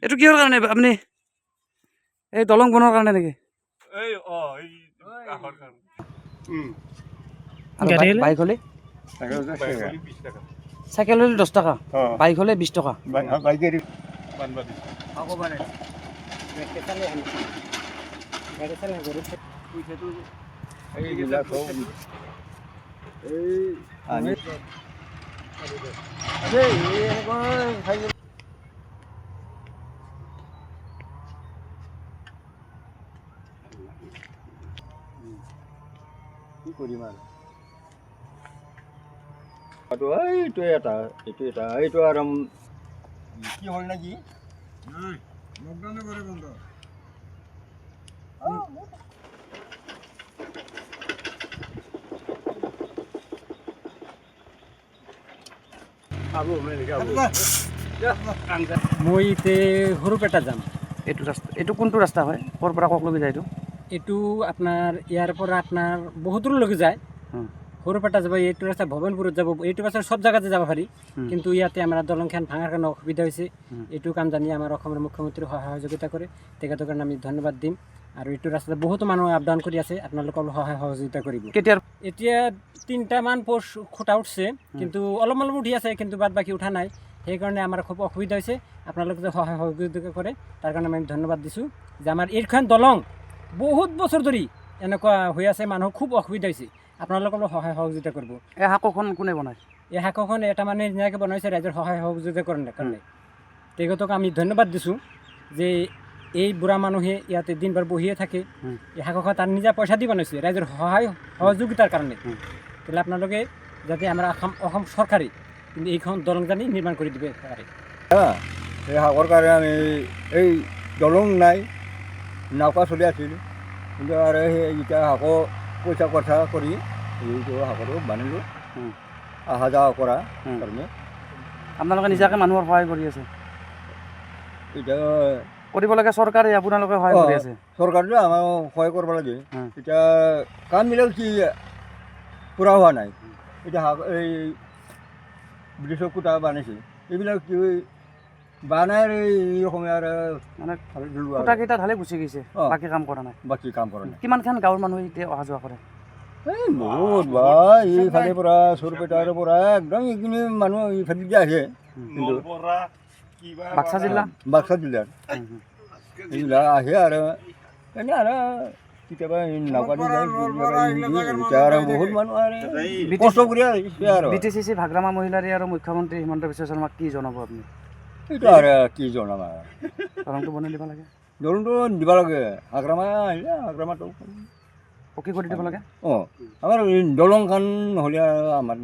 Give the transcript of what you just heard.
এইটো কিহৰ কাৰণে আপুনি এই দলং বনোৱাৰ কাৰণে নেকি? বাইক হলে চাইকেল হলে 10 টাকা, বাইক হলে 20 টাকা। কি কৰিম আৰু এইটোৱে এটা এইটো আৰু কি হ'ল নেকি মই এতিয়া সৰুপেটা যাম। এইটো ৰাস্তা, এইটো কোনটো ৰাস্তা হয়? ক'ৰ পৰা ক'লৈকে যায় এইটো? এইটো আপোনাৰ ইয়াৰ পৰা আপোনাৰ বহুত দূৰলৈকে যায়। সৰুপেটা যাব, এইটো ৰাস্তা ভৱনপুৰত যাব, এইটো ৰাস্তা সব জায়গাতে যাব পাৰি। কিন্তু ইয়াতে আমাৰ দলংখন ভাঙাৰ কাৰণে অসুবিধা হৈছে। এইটো কাম জানি আমাৰ অসমৰ মুখ্যমন্ত্ৰী সহযোগিতা কৰে, তেখেতৰ কাৰণে আমি ধন্যবাদ দিম। আৰু এইটো ৰাস্তাতে বহুতো মানুহ আপ ডাউন কৰি আছে, আপোনালোকৰ সহায় সহযোগিতা কৰিব। কেতিয়াৰ এতিয়া 3টামান পোষ্ট খুটা উঠছে, কিন্তু অলপ অলপ উঠি আছে, কিন্তু বাদ বাকী উঠা নাই। সেইকাৰণে আমাৰ খুব অসুবিধা হৈছে। আপোনালোকে যে সহায় সহযোগিতা কৰে তাৰ কাৰণে আমি ধন্যবাদ দিছোঁ। যে আমাৰ এইখন দলং বহুত বছৰ ধৰি এনেকুৱা হৈ আছে, মানুহৰ খুব অসুবিধা হৈছে। আপোনালোকৰ সহায় সহযোগিতা কৰিব। এই শাকোখন কোনে বনায়? এই শাকোখন এটা মানে ধুনীয়াকৈ বনাইছে ৰাইজৰ সহায় সহযোগিতা কাৰণে। তেখেতক আমি ধন্যবাদ দিছোঁ যে এই বুঢ়া মানুহে ইয়াতে দিনভৰ বহিয়ে থাকে। এই শাকোখন তাৰ নিজা পইচা দি বনাইছে ৰাইজৰ সহায় সহযোগিতাৰ কাৰণে। তেতিয়াহ'লে আপোনালোকে যাতে আমাৰ অসম চৰকাৰে কিন্তু এইখন দলং জানি নিৰ্মাণ কৰি দিব পাৰে। এই শাকৰ কাৰণে আমি এই দলং নাই, নৌকা চলি আছিল, কিন্তু আৰু সেই এতিয়া শাকো পইচা খৰচা কৰি এইটো শাকৰো বানিলোঁ অহা যোৱা কৰা কাৰণে। আপোনালোকে নিজাকৈ মানুহৰ সহায় কৰি আছে? এতিয়া কৰিব লাগে, চৰকাৰে আপোনালোকে সহায় কৰি আছে? চৰকাৰে আমাক সহায় কৰিব লাগে। এতিয়া কামবিলাক কি পূৰা হোৱা নাই। এতিয়া এই ব্ৰিটিছৰ কোটা বানাইছে, এইবিলাক কি বানাই এই অসমীয়াৰ মানে কোটাকেইটা ঢালে গুচি গৈছে, বাকী কাম কৰা নাই। বাকী কাম কৰা নাই। কিমানখন গাঁৱৰ মানুহে এতিয়া অহা যোৱা কৰে? এই বহুত বা এইফালে পৰা সৰুপেটাৰ পৰা একদম এইখিনি মানুহ এইফালে আহে। কিন্তু বাক্সা জিলাৰ এইবিলাক আহে আৰু এনে আৰু কেতিয়াবা নৌকা দি যায়, এতিয়া আৰু বহুত মানুহ কষ্ট কৰি আহিছে আৰু। BTCC ভাগ্ৰামা মহিলাৰী আৰু মুখ্যমন্ত্ৰী হিমন্ত বিশ্ব শৰ্মাক কি জনাব আপুনি? এইটো আৰু কি জনাম আৰু, দলংটো বনাই দিব লাগে। দলংটো দিব লাগে, হাগ্ৰামা আহিলে হাগ্ৰামাটো পকী কৰি দিব লাগে। আমাৰ দলংখন নহ'লে আৰু আমাৰ